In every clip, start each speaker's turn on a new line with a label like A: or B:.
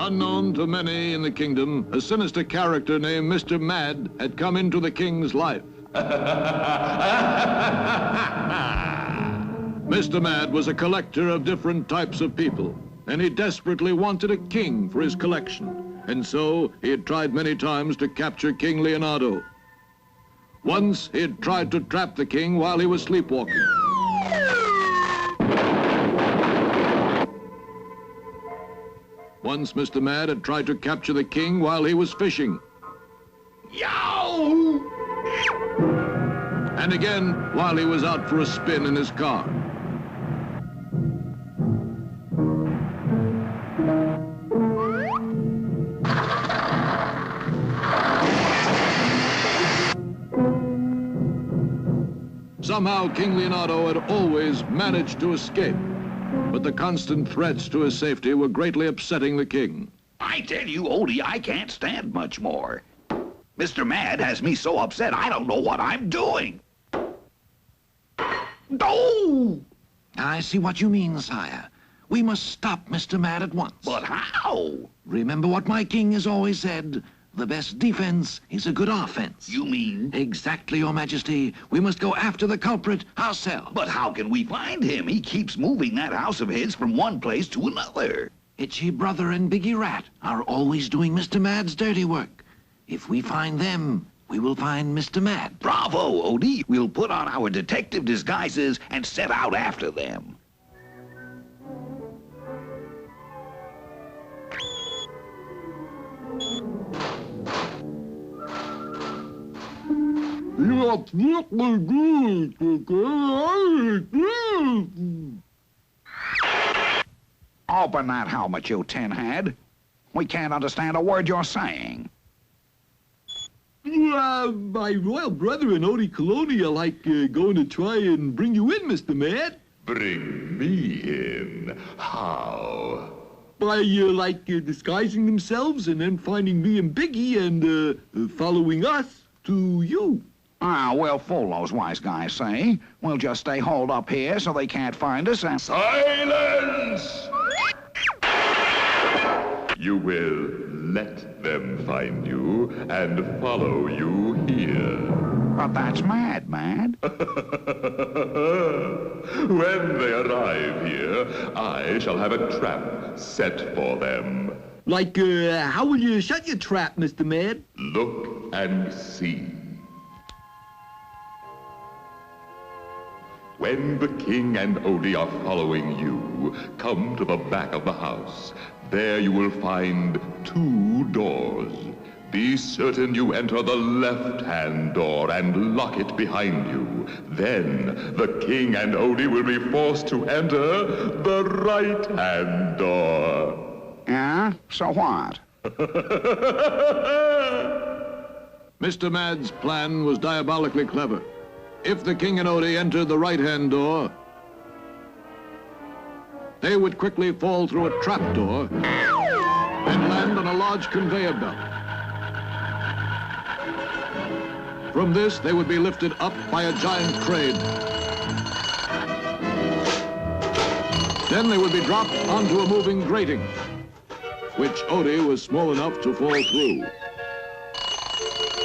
A: Unknown to many in the kingdom, a sinister character named Mr. Mad had come into the king's life. Mr. Mad was a collector of different types of people, and he desperately wanted a king for his collection, and so he had tried many times to capture King Leonardo. Once he had tried to trap the king while he was sleepwalking. Once Mr. Mad had tried to capture the king while he was fishing.
B: Yow!
A: And again while he was out for a spin in his car. Somehow King Leonardo had always managed to escape, but the constant threats to his safety were greatly upsetting the king.
B: I tell you, Odie, I can't stand much more. Mr. Mad has me so upset I don't know what I'm doing. Oh!
C: I see what you mean, sire. We must stop Mr. Mad at once.
B: But how?
C: Remember what my king has always said. The best defense is a good offense.
B: You mean?
C: Exactly, Your Majesty. We must go after the culprit ourselves.
B: But how can we find him? He keeps moving that house of his from one place to another.
C: Itchy Brother and Biggie Rat are always doing Mr. Mad's dirty work. If we find them, we will find Mr. Mad.
B: Bravo, Odie. We'll put on our detective disguises and set out after them. Open that helmet, you tinhead. We can't understand a word you're saying.
D: My royal brother and Odie Colonia going to try and bring you in, Mr. Mad.
E: Bring me in? How?
D: By, disguising themselves and then finding me and Biggie and, following us to you.
B: Ah, we'll fool those wise guys, say. We'll just stay holed up here so they can't find us and...
E: Silence! You will let them find you and follow you here.
B: But that's Mad.
E: When they arrive here, I shall have a trap set for them.
D: How will you shut your trap, Mr. Mad?
E: Look and see. When the king and Odie are following you, come to the back of the house. There you will find 2 doors. Be certain you enter the left-hand door and lock it behind you. Then the king and Odie will be forced to enter the right-hand door.
B: Yeah? So what?
A: Mr. Mad's plan was diabolically clever. If the king and Odie entered the right-hand door, they would quickly fall through a trapdoor and land on a large conveyor belt. From this, they would be lifted up by a giant crane. Then they would be dropped onto a moving grating, which Odie was small enough to fall through.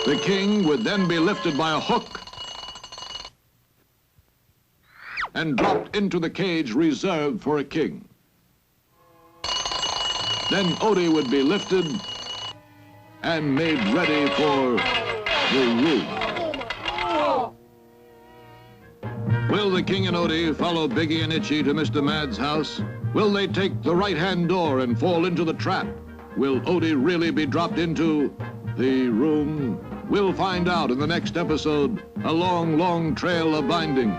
A: The king would then be lifted by a hook and dropped into the cage reserved for a king. Then Odie would be lifted and made ready for the room. Will the king and Odie follow Biggie and Itchy to Mr. Mad's house? Will they take the right-hand door and fall into the trap? Will Odie really be dropped into the room? We'll find out in the next episode, A Long, Long Trail of Binding.